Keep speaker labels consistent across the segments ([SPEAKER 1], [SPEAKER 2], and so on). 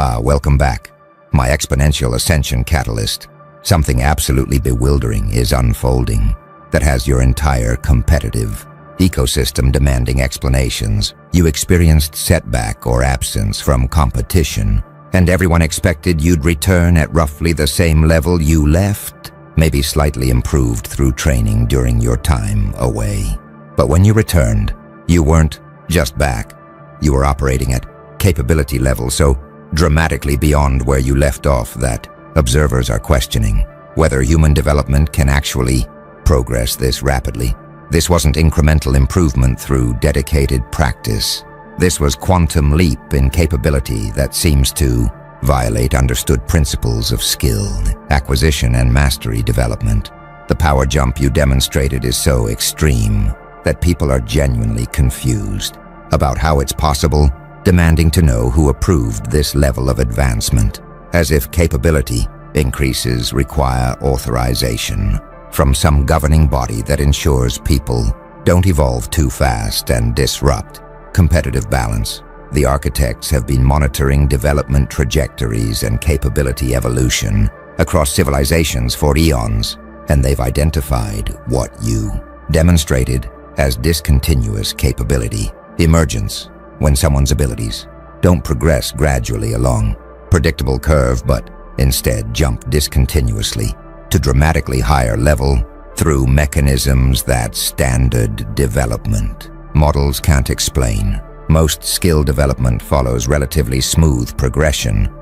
[SPEAKER 1] Welcome back. My exponential ascension catalyst. Something absolutely bewildering is unfolding that has your entire competitive ecosystem demanding explanations. You experienced setback or absence from competition, and everyone expected you'd return at roughly the same level you left, maybe slightly improved through training during your time away. But when you returned, you weren't just back. You were operating at capability level so dramatically beyond where you left off that observers are questioning whether human development can actually progress this rapidly. This wasn't incremental improvement through dedicated practice. This was quantum leap in capability that seems to violate understood principles of skill, acquisition, and mastery development. The power jump you demonstrated is so extreme that people are genuinely confused about how it's possible, demanding to know who approved this level of advancement, as if capability increases require authorization from some governing body that ensures people don't evolve too fast and disrupt competitive balance. The architects have been monitoring development trajectories and capability evolution across civilizations for eons, and they've identified what you demonstrated as discontinuous capability emergence, when someone's abilities don't progress gradually along predictable curve but instead jump discontinuously to dramatically higher level through mechanisms that standard development models can't explain. Most skill development follows relatively smooth progression.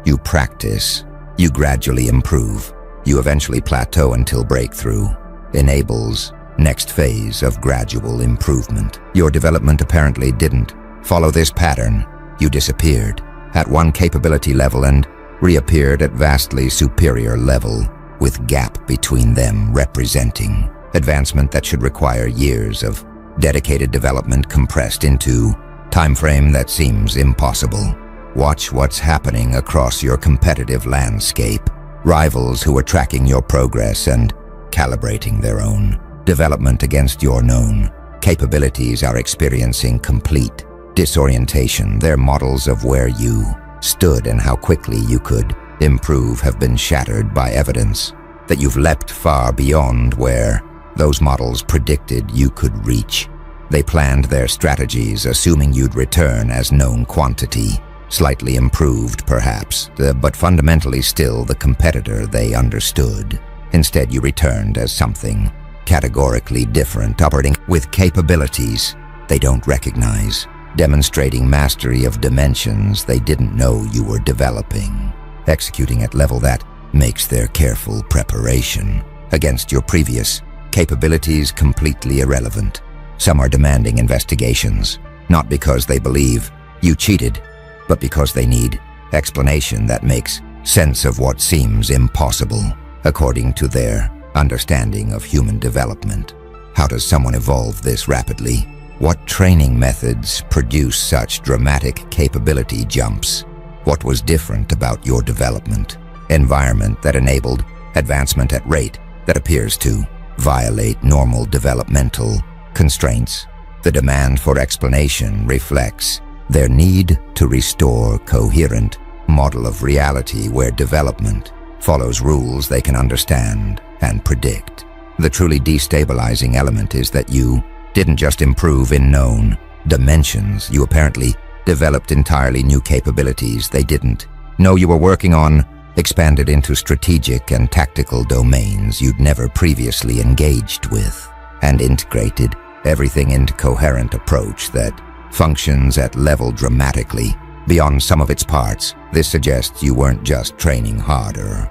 [SPEAKER 1] You practice, you gradually improve, you eventually plateau until breakthrough enables next phase of gradual improvement. Your development apparently didn't follow this pattern. You disappeared at one capability level and reappeared at vastly superior level, with gap between them representing advancement that should require years of dedicated development compressed into time frame that seems impossible. Watch what's happening across your competitive landscape. Rivals who are tracking your progress and calibrating their own development against your known capabilities are experiencing complete disorientation. Their models of where you stood and how quickly you could improve have been shattered by evidence that you've leapt far beyond where those models predicted you could reach. They planned their strategies assuming you'd return as known quantity, slightly improved perhaps, but fundamentally still the competitor they understood. Instead, you returned as something categorically different, operating with capabilities they don't recognize, demonstrating mastery of dimensions they didn't know you were developing, executing at level that makes their careful preparation against your previous capabilities completely irrelevant. Some are demanding investigations, not because they believe you cheated, but because they need explanation that makes sense of what seems impossible, according to their understanding of human development. How does someone evolve this rapidly? What training methods produce such dramatic capability jumps? What was different about your development environment that enabled advancement at rate that appears to violate normal developmental constraints? The demand for explanation reflects their need to restore coherent model of reality where development follows rules they can understand and predict. The truly destabilizing element is that you didn't just improve in known dimensions, you apparently developed entirely new capabilities they didn't know you were working on, expanded into strategic and tactical domains you'd never previously engaged with, and integrated everything into coherent approach that functions at level dramatically beyond some of its parts. This suggests you weren't just training harder,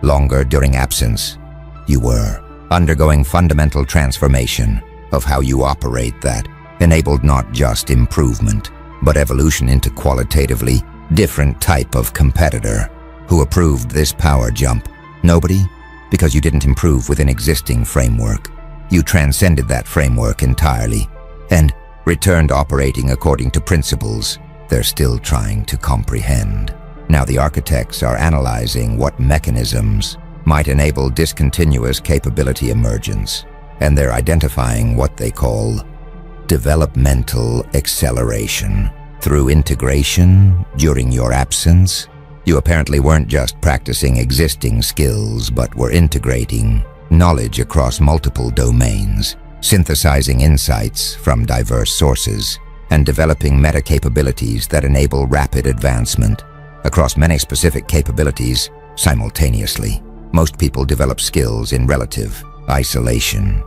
[SPEAKER 1] longer during absence. You were undergoing fundamental transformation of how you operate that enabled not just improvement, but evolution into qualitatively different type of competitor. Who approved this power jump? Nobody, because you didn't improve within existing framework. You transcended that framework entirely and returned operating according to principles they're still trying to comprehend. Now the architects are analyzing what mechanisms might enable discontinuous capability emergence, and they're identifying what they call developmental acceleration through integration during your absence. You apparently weren't just practicing existing skills, but were integrating knowledge across multiple domains, synthesizing insights from diverse sources, and developing meta-capabilities that enable rapid advancement across many specific capabilities simultaneously. Most people develop skills in relative isolation,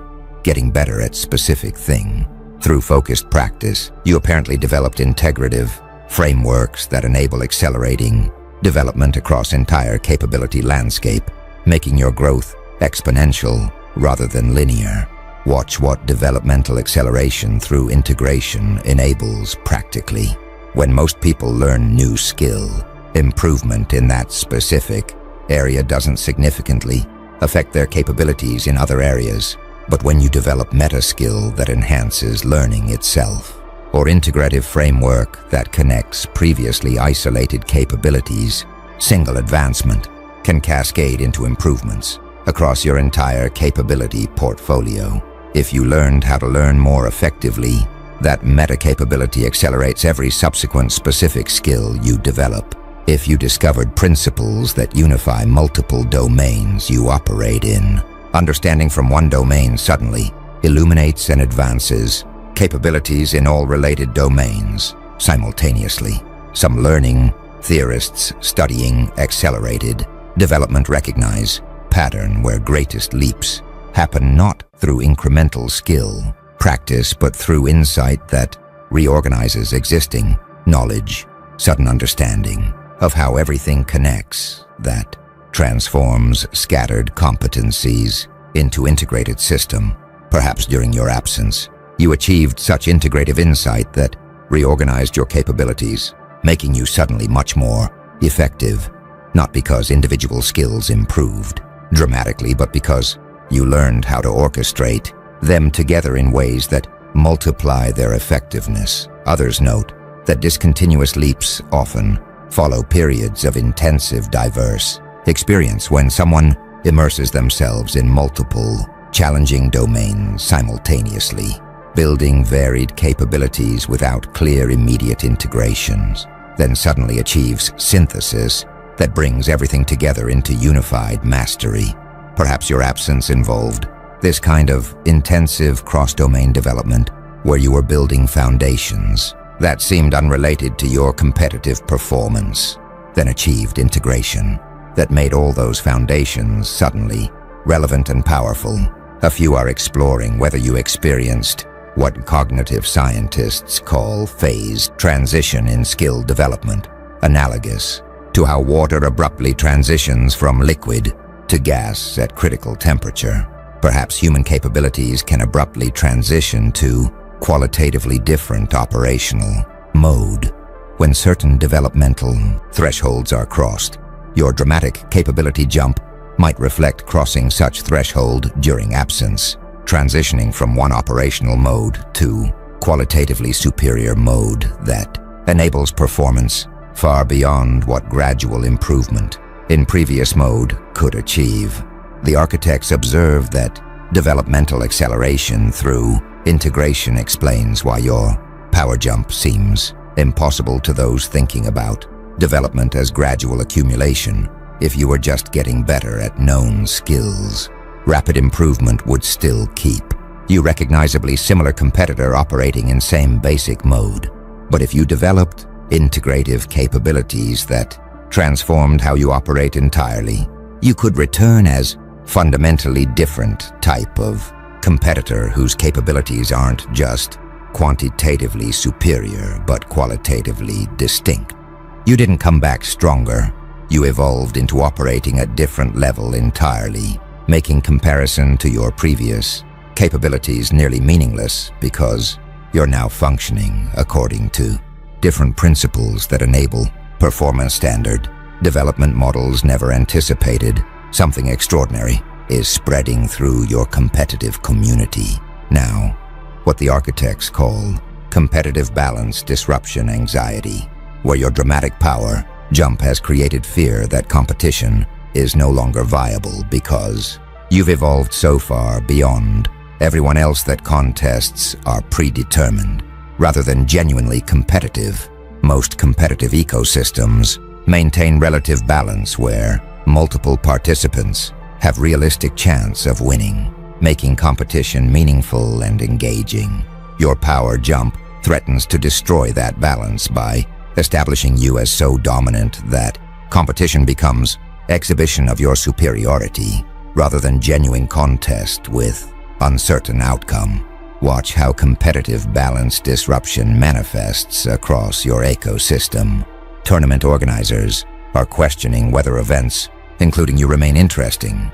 [SPEAKER 1] getting better at specific thing. Through focused practice, you apparently developed integrative frameworks that enable accelerating development across entire capability landscape, making your growth exponential rather than linear. Watch what developmental acceleration through integration enables practically. When most people learn new skill, improvement in that specific area doesn't significantly affect their capabilities in other areas. But when you develop meta-skill that enhances learning itself, or integrative framework that connects previously isolated capabilities, single advancement can cascade into improvements across your entire capability portfolio. If you learned how to learn more effectively, that meta-capability accelerates every subsequent specific skill you develop. If you discovered principles that unify multiple domains you operate in, understanding from one domain suddenly illuminates and advances capabilities in all related domains simultaneously. Some learning theorists studying accelerated development recognize pattern where greatest leaps happen not through incremental skill practice, but through insight that reorganizes existing knowledge, sudden understanding of how everything connects, that transforms scattered competencies into integrated system. Perhaps during your absence, you achieved such integrative insight that reorganized your capabilities, making you suddenly much more effective, not because individual skills improved dramatically, but because you learned how to orchestrate them together in ways that multiply their effectiveness. Others note that discontinuous leaps often follow periods of intensive, diverse experience when someone immerses themselves in multiple, challenging domains simultaneously, building varied capabilities without clear immediate integrations, then suddenly achieves synthesis that brings everything together into unified mastery. Perhaps your absence involved this kind of intensive cross-domain development where you were building foundations that seemed unrelated to your competitive performance, then achieved integration that made all those foundations suddenly relevant and powerful. A few are exploring whether you experienced what cognitive scientists call phase transition in skill development, analogous to how water abruptly transitions from liquid to gas at critical temperature. Perhaps human capabilities can abruptly transition to qualitatively different operational mode when certain developmental thresholds are crossed. Your dramatic capability jump might reflect crossing such threshold during absence, transitioning from one operational mode to qualitatively superior mode that enables performance far beyond what gradual improvement in previous mode could achieve. The architects observe that developmental acceleration through integration explains why your power jump seems impossible to those thinking about development as gradual accumulation. If you were just getting better at known skills, rapid improvement would still keep you recognizably similar competitor operating in same basic mode. But if you developed integrative capabilities that transformed how you operate entirely, you could return as fundamentally different type of competitor whose capabilities aren't just quantitatively superior, but qualitatively distinct. You didn't come back stronger. You evolved into operating at different level entirely, making comparison to your previous capabilities nearly meaningless because you're now functioning according to different principles that enable performance standard development models never anticipated. Something extraordinary is spreading through your competitive community now, what the architects call competitive balance disruption anxiety, where your dramatic power jump has created fear that competition is no longer viable because you've evolved so far beyond everyone else that contests are predetermined rather than genuinely competitive. Most competitive ecosystems maintain relative balance where multiple participants have realistic chance of winning, making competition meaningful and engaging. Your power jump threatens to destroy that balance by establishing you as so dominant that competition becomes exhibition of your superiority rather than genuine contest with uncertain outcome. Watch how competitive balance disruption manifests across your ecosystem. Tournament organizers are questioning whether events, including you, remain interesting.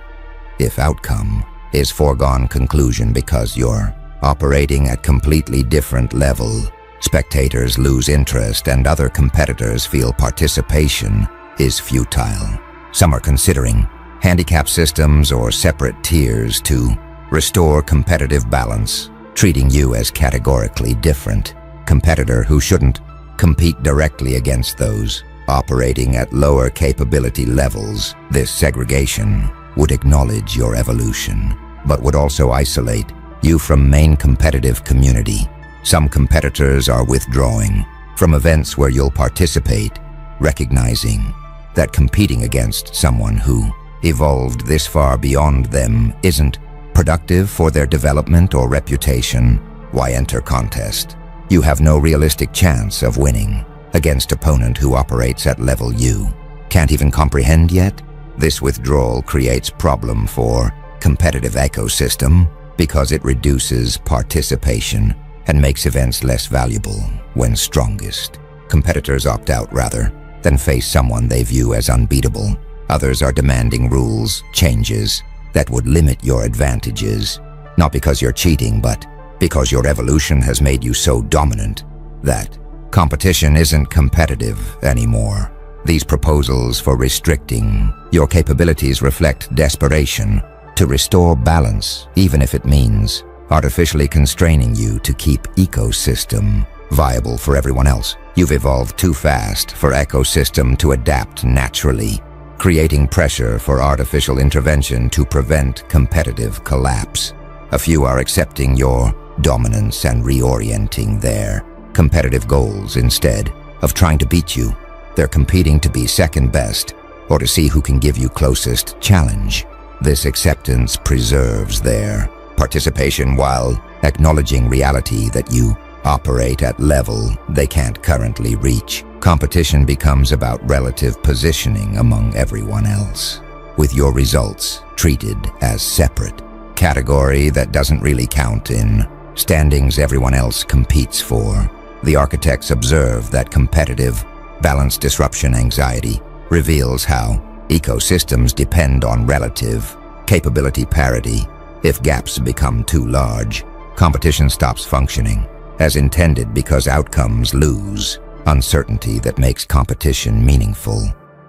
[SPEAKER 1] If outcome is foregone conclusion because you're operating at completely different level, spectators lose interest and other competitors feel participation is futile. Some are considering handicap systems or separate tiers to restore competitive balance, treating you as categorically different competitor who shouldn't compete directly against those operating at lower capability levels. This segregation would acknowledge your evolution, but would also isolate you from main competitive community. Some competitors are withdrawing from events where you'll participate, recognizing that competing against someone who evolved this far beyond them isn't productive for their development or reputation. Why enter contest? You have no realistic chance of winning against opponent who operates at level you can't even comprehend yet. This withdrawal creates problem for competitive ecosystem because it reduces participation and makes events less valuable when strongest competitors opt out rather than face someone they view as unbeatable. Others are demanding rules changes that would limit your advantages, not because you're cheating, but because your evolution has made you so dominant that competition isn't competitive anymore. These proposals for restricting your capabilities reflect desperation to restore balance, even if it means artificially constraining you to keep ecosystem viable for everyone else. You've evolved too fast for ecosystem to adapt naturally, creating pressure for artificial intervention to prevent competitive collapse. A few are accepting your dominance and reorienting their competitive goals instead of trying to beat you. They're competing to be second best or to see who can give you closest challenge. This acceptance preserves their participation while acknowledging reality that you operate at level they can't currently reach. Competition becomes about relative positioning among everyone else, with your results treated as separate category that doesn't really count in standings everyone else competes for. The architects observe that competitive balance disruption anxiety reveals how ecosystems depend on relative capability parity. If gaps become too large, competition stops functioning as intended because outcomes lose uncertainty that makes competition meaningful.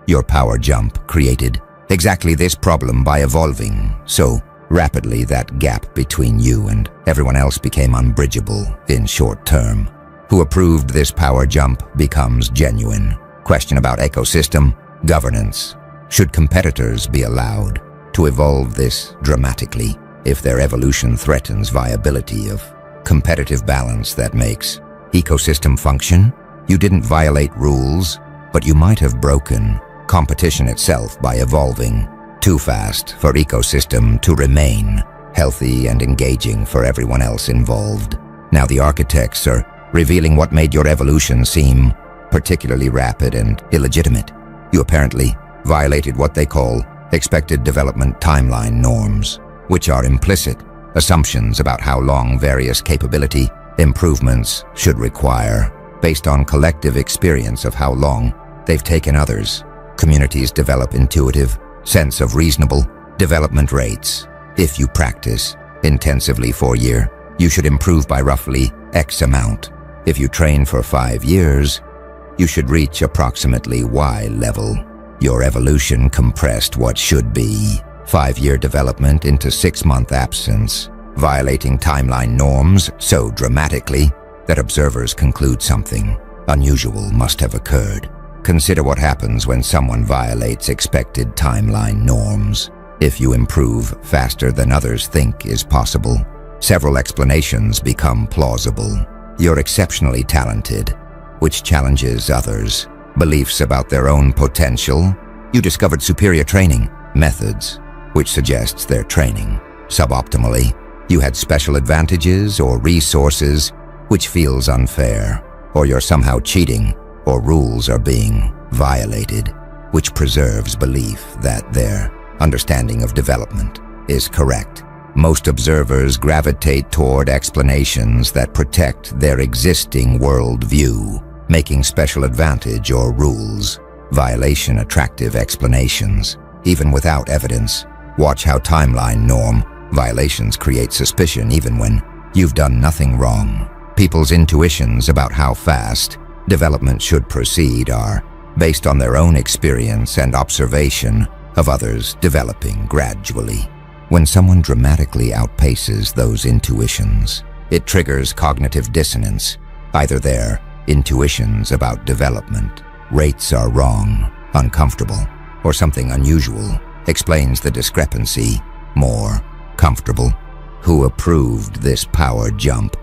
[SPEAKER 1] Your power jump created exactly this problem by evolving so rapidly that gap between you and everyone else became unbridgeable in short term. Who approved this power jump becomes genuine. Question about ecosystem governance. Should competitors be allowed to evolve this dramatically if their evolution threatens viability of competitive balance that makes ecosystem function? You didn't violate rules, but you might have broken competition itself by evolving too fast for ecosystem to remain healthy and engaging for everyone else involved. Now the architects are revealing what made your evolution seem particularly rapid and illegitimate. You apparently violated what they call expected development timeline norms, which are implicit assumptions about how long various capability improvements should require, based on collective experience of how long they've taken others. Communities develop intuitive sense of reasonable development rates. If you practice intensively for a year, you should improve by roughly X amount. If you train for 5 years, you should reach approximately Y level. Your evolution compressed what should be 5-year development into 6-month absence, violating timeline norms so dramatically that observers conclude something unusual must have occurred. Consider what happens when someone violates expected timeline norms. If you improve faster than others think is possible, several explanations become plausible. You're exceptionally talented, which challenges others' beliefs about their own potential. You discovered superior training methods, which suggests they're training suboptimally. You had special advantages or resources, which feels unfair, or you're somehow cheating, or rules are being violated, which preserves belief that their understanding of development is correct. Most observers gravitate toward explanations that protect their existing worldview, making special advantage or rules violation attractive explanations, even without evidence. Watch how timeline norm violations create suspicion even when you've done nothing wrong. People's intuitions about how fast development should proceed are based on their own experience and observation of others developing gradually. When someone dramatically outpaces those intuitions, it triggers cognitive dissonance. Either their intuitions about development rates are wrong, uncomfortable, or something unusual explains the discrepancy. More comfortable. Who approved this power jump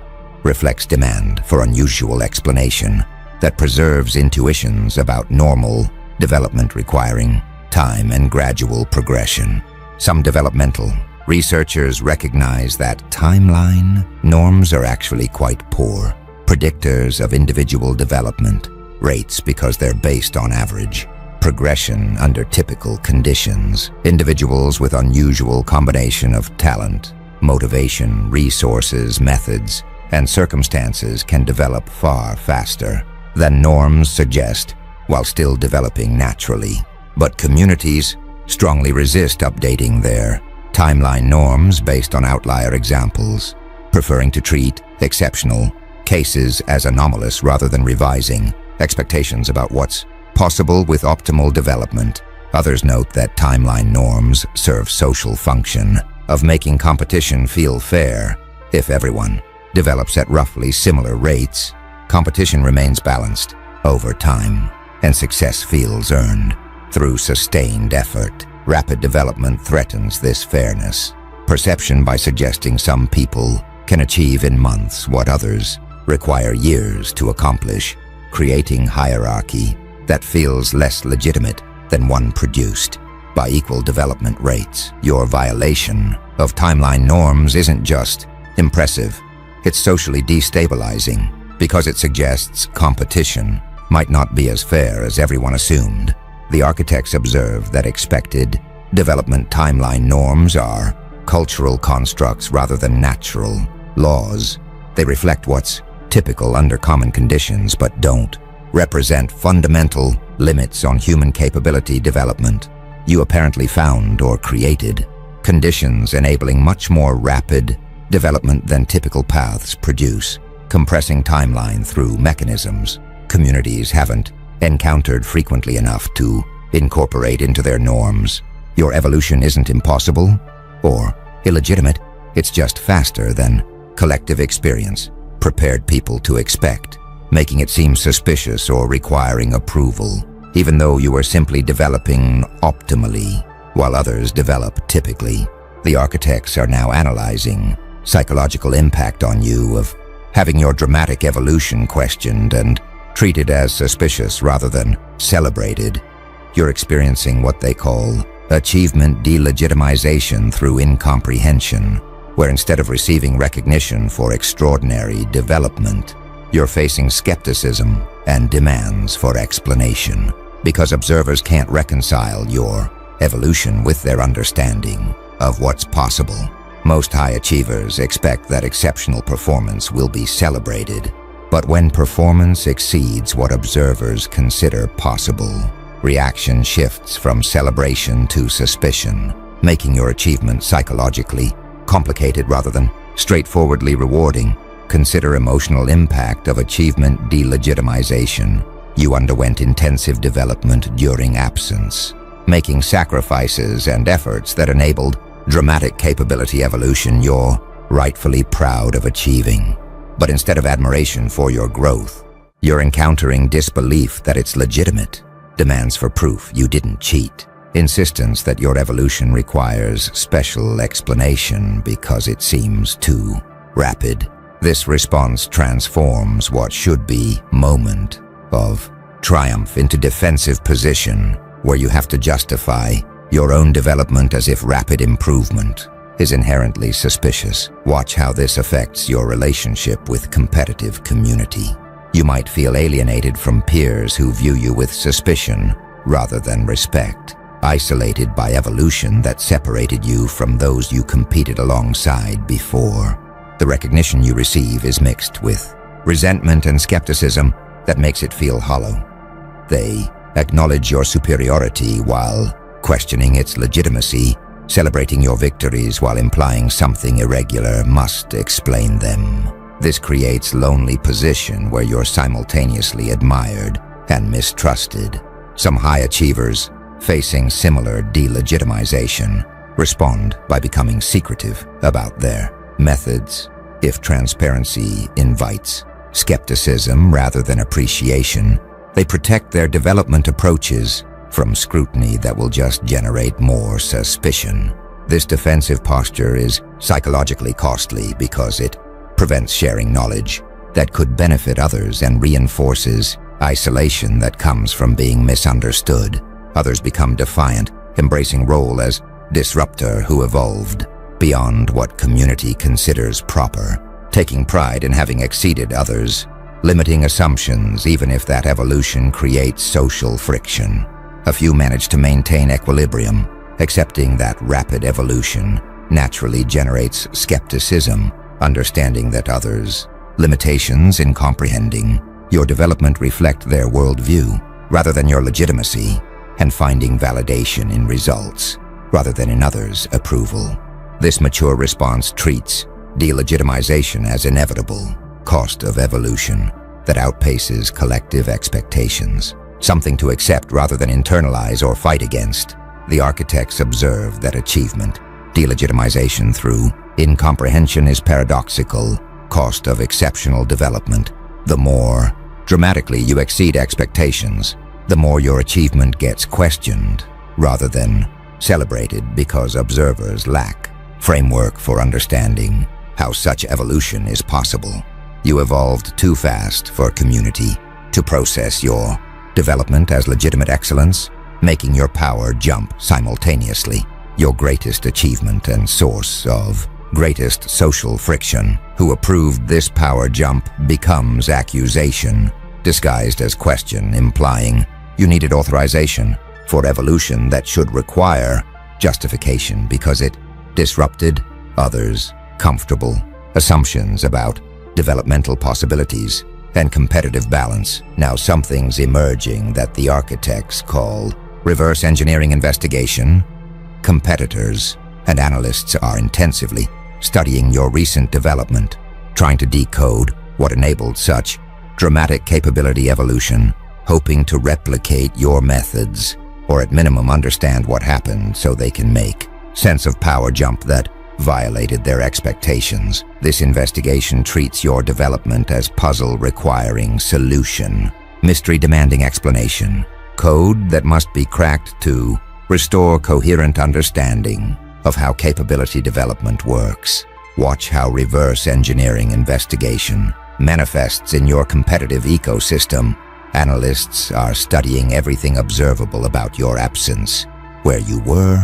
[SPEAKER 1] reflects demand for unusual explanation that preserves intuitions about normal development requiring time and gradual progression. Some developmental researchers recognize that timeline norms are actually quite poor predictors of individual development rates because they're based on average progression under typical conditions. Individuals with unusual combination of talent, motivation, resources, methods, and circumstances can develop far faster than norms suggest while still developing naturally. But communities strongly resist updating their timeline norms based on outlier examples, preferring to treat exceptional cases as anomalous rather than revising expectations about what's possible with optimal development. Others note that timeline norms serve social function of making competition feel fair. If everyone develops at roughly similar rates, competition remains balanced over time, and success feels earned through sustained effort. Rapid development threatens this fairness perception by suggesting some people can achieve in months what others require years to accomplish, creating hierarchy that feels less legitimate than one produced by equal development rates. Your violation of timeline norms isn't just impressive, it's socially destabilizing because it suggests competition might not be as fair as everyone assumed. The architects observe that expected development timeline norms are cultural constructs rather than natural laws. They reflect what's typical under common conditions but don't represent fundamental limits on human capability development. You apparently found or created conditions enabling much more rapid development than typical paths produce, compressing timeline through mechanisms communities haven't encountered frequently enough to incorporate into their norms. Your evolution isn't impossible or illegitimate, it's just faster than collective experience prepared people to expect, making it seem suspicious or requiring approval, even though you are simply developing optimally while others develop typically. The architects are now analyzing psychological impact on you of having your dramatic evolution questioned and treated as suspicious rather than celebrated. You're experiencing what they call achievement delegitimization through incomprehension, where instead of receiving recognition for extraordinary development, you're facing skepticism and demands for explanation, because observers can't reconcile your evolution with their understanding of what's possible. Most high achievers expect that exceptional performance will be celebrated, but when performance exceeds what observers consider possible, reaction shifts from celebration to suspicion, making your achievement psychologically complicated rather than straightforwardly rewarding. Consider emotional impact of achievement delegitimization. You underwent intensive development during absence, making sacrifices and efforts that enabled dramatic capability evolution you're rightfully proud of achieving. But instead of admiration for your growth, you're encountering disbelief that it's legitimate, demands for proof you didn't cheat, insistence that your evolution requires special explanation because it seems too rapid. This response transforms what should be moment of triumph into defensive position, where you have to justify your own development as if rapid improvement is inherently suspicious. Watch how this affects your relationship with competitive community. You might feel alienated from peers who view you with suspicion rather than respect, isolated by evolution that separated you from those you competed alongside before. The recognition you receive is mixed with resentment and skepticism that makes it feel hollow. They acknowledge your superiority while questioning its legitimacy, celebrating your victories while implying something irregular must explain them. This creates lonely position where you're simultaneously admired and mistrusted. Some high achievers, facing similar delegitimization, respond by becoming secretive about their methods. If transparency invites skepticism rather than appreciation, they protect their development approaches from scrutiny that will just generate more suspicion. This defensive posture is psychologically costly because it prevents sharing knowledge that could benefit others and reinforces isolation that comes from being misunderstood. Others become defiant, embracing role as disruptor who evolved beyond what community considers proper, taking pride in having exceeded others, limiting assumptions even if that evolution creates social friction. A few manage to maintain equilibrium, accepting that rapid evolution naturally generates skepticism, understanding that others' limitations in comprehending your development reflect their worldview rather than your legitimacy, and finding validation in results rather than in others' approval. This mature response treats delegitimization as inevitable cost of evolution that outpaces collective expectations, something to accept rather than internalize or fight against. The architects observe that achievement, delegitimization through incomprehension is paradoxical cost of exceptional development. The more dramatically you exceed expectations, the more your achievement gets questioned rather than celebrated because observers lack framework for understanding how such evolution is possible. You evolved too fast for community to process your development as legitimate excellence, making your power jump simultaneously. Your greatest achievement and source of greatest social friction. Who approved this power jump becomes accusation, disguised as question, implying you needed authorization for evolution that should require justification because it disrupted others' comfortable assumptions about developmental possibilities and competitive balance. Now something's emerging that the architects call reverse engineering investigation. Competitors and analysts are intensively studying your recent development, trying to decode what enabled such dramatic capability evolution, hoping to replicate your methods, or at minimum understand what happened so they can make sense of power jump that violated their expectations. This investigation treats your development as puzzle requiring solution, mystery demanding explanation, code that must be cracked to restore coherent understanding of how capability development works. Watch how reverse engineering investigation manifests in your competitive ecosystem. Analysts are studying everything observable about your absence, where you were,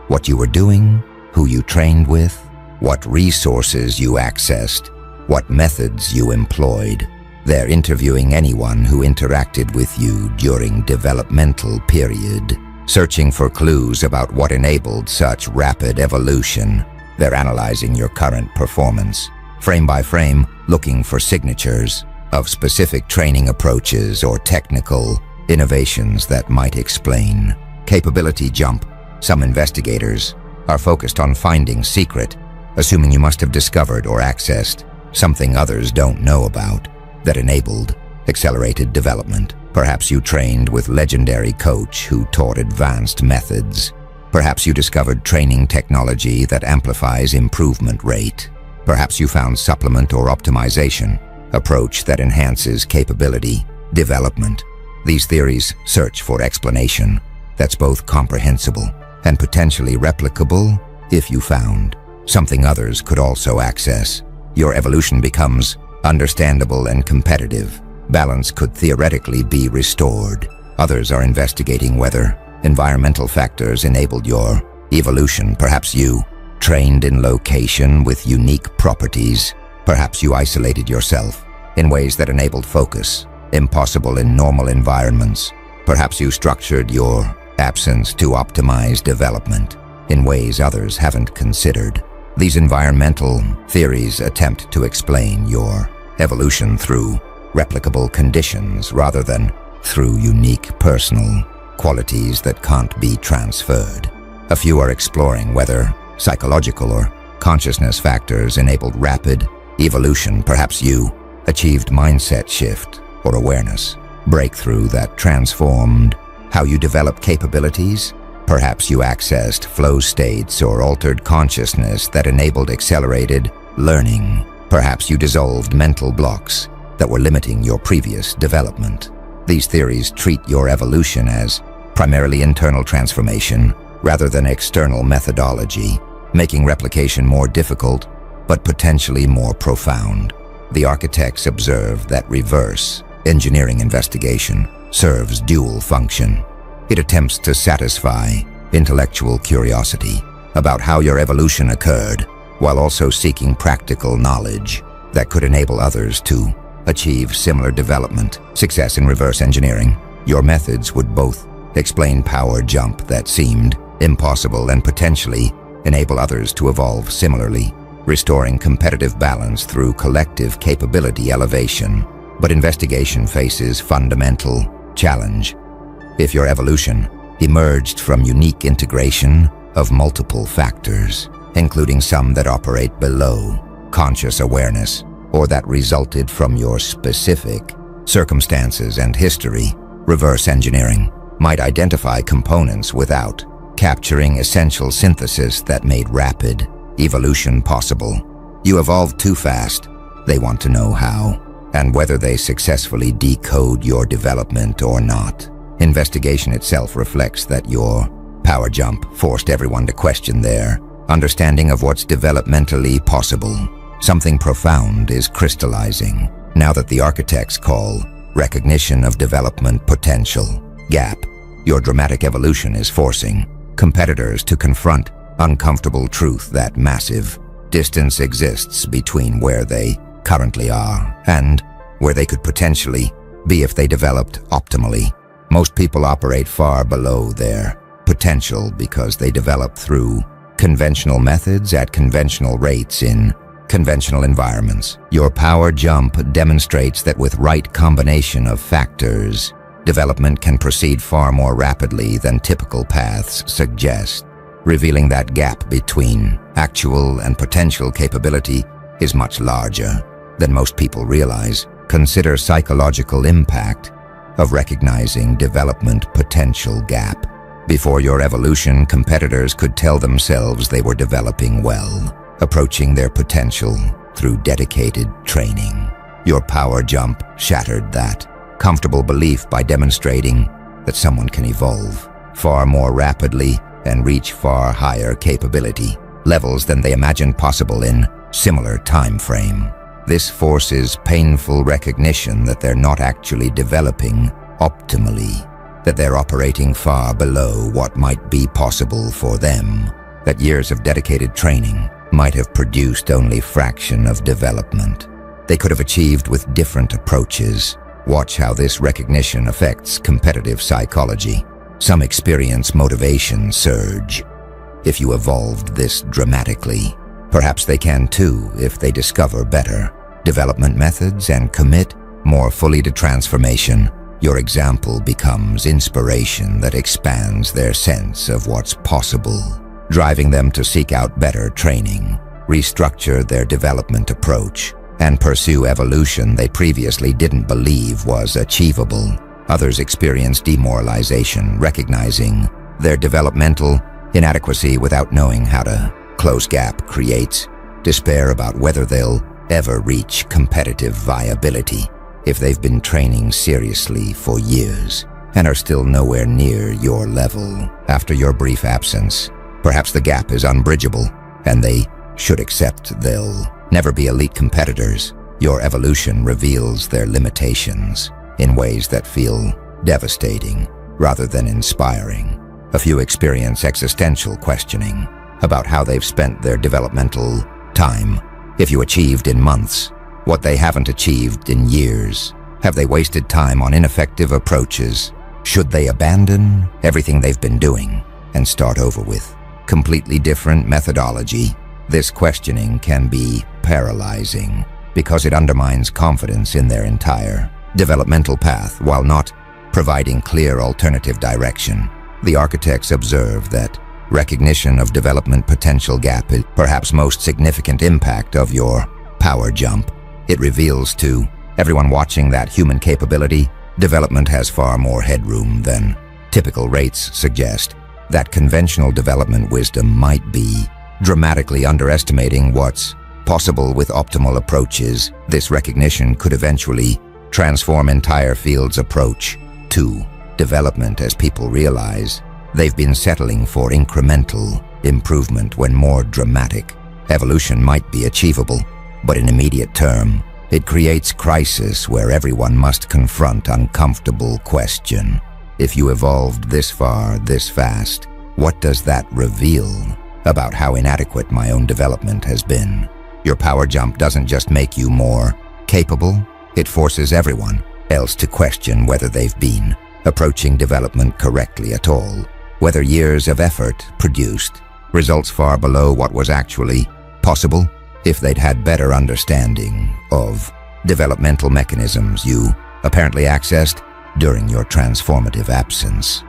[SPEAKER 1] what you were doing, who you trained with, what resources you accessed, what methods you employed. They're interviewing anyone who interacted with you during developmental period, searching for clues about what enabled such rapid evolution. They're analyzing your current performance, frame by frame, looking for signatures of specific training approaches or technical innovations that might explain capability jump. Some investigators are focused on finding secret, assuming you must have discovered or accessed something others don't know about that enabled accelerated development. Perhaps you trained with legendary coach who taught advanced methods. Perhaps you discovered training technology that amplifies improvement rate. Perhaps you found supplement or optimization approach that enhances capability development. These theories search for explanation that's both comprehensible and potentially replicable. If you found something others could also access, your evolution becomes understandable and competitive. balance could theoretically be restored. Others are investigating whether environmental factors enabled your evolution. Perhaps you trained in location with unique properties. Perhaps you isolated yourself in ways that enabled focus, impossible in normal environments. Perhaps you structured your absence to optimize development in ways others haven't considered. These environmental theories attempt to explain your evolution through replicable conditions rather than through unique personal qualities that can't be transferred. A few are exploring whether psychological or consciousness factors enabled rapid evolution. Perhaps you achieved mindset shift or awareness breakthrough that transformed how you develop capabilities. Perhaps you accessed flow states or altered consciousness that enabled accelerated learning. Perhaps you dissolved mental blocks that were limiting your previous development. These theories treat your evolution as primarily internal transformation rather than external methodology, making replication more difficult but potentially more profound. The architects observe that reverse engineering investigation serves dual function. It attempts to satisfy intellectual curiosity about how your evolution occurred, while also seeking practical knowledge that could enable others to achieve similar development. Success in reverse engineering. Your methods would both explain power jump that seemed impossible and potentially enable others to evolve similarly, restoring competitive balance through collective capability elevation. But investigation faces fundamental challenge. If your evolution emerged from unique integration of multiple factors, including some that operate below conscious awareness or that resulted from your specific circumstances and history, reverse engineering might identify components without capturing essential synthesis that made rapid evolution possible. You evolved too fast. They want to know how and whether they successfully decode your development or not. Investigation itself reflects that your power jump forced everyone to question their understanding of what's developmentally possible. Something profound is crystallizing now that the architects call recognition of development potential gap. Your dramatic evolution is forcing competitors to confront uncomfortable truth that massive distance exists between where they currently are and where they could potentially be if they developed optimally. Most people operate far below their potential because they develop through conventional methods at conventional rates in conventional environments. Your power jump demonstrates that with right combination of factors, development can proceed far more rapidly than typical paths suggest, revealing that gap between actual and potential capability is much larger than most people realize. Consider psychological impact of recognizing development potential gap. Before your evolution, competitors could tell themselves they were developing well, approaching their potential through dedicated training. Your power jump shattered that comfortable belief by demonstrating that someone can evolve far more rapidly and reach far higher capability levels than they imagined possible in similar time frame. This forces painful recognition that they're not actually developing optimally, that they're operating far below what might be possible for them, that years of dedicated training might have produced only fraction of development they could have achieved with different approaches. Watch how this recognition affects competitive psychology. Some experience motivation surge if you evolved this dramatically. Perhaps they can too if they discover better development methods and commit more fully to transformation. Your example becomes inspiration that expands their sense of what's possible, driving them to seek out better training, restructure their development approach, and pursue evolution they previously didn't believe was achievable. Others experience demoralization, recognizing their developmental inadequacy without knowing how to close gap creates despair about whether they'll ever reach competitive viability. If they've been training seriously for years and are still nowhere near your level after your brief absence, perhaps the gap is unbridgeable and they should accept they'll never be elite competitors. Your evolution reveals their limitations in ways that feel devastating rather than inspiring. A few experience existential questioning about how they've spent their developmental time. If you achieved in months what they haven't achieved in years, have they wasted time on ineffective approaches? Should they abandon everything they've been doing and start over with completely different methodology? This questioning can be paralyzing because it undermines confidence in their entire developmental path while not providing clear alternative direction. The architects observe that recognition of development potential gap is perhaps most significant impact of your power jump. It reveals to everyone watching that human capability development has far more headroom than typical rates suggest, that conventional development wisdom might be dramatically underestimating what's possible with optimal approaches. This recognition could eventually transform entire fields' approach to development as people realize they've been settling for incremental improvement when more dramatic evolution might be achievable. But in immediate term, it creates crisis where everyone must confront uncomfortable question. If you evolved this far, this fast, what does that reveal about how inadequate my own development has been? Your power jump doesn't just make you more capable, it forces everyone else to question whether they've been approaching development correctly at all, whether years of effort produced results far below what was actually possible. If they'd had better understanding of developmental mechanisms you apparently accessed during your transformative absence.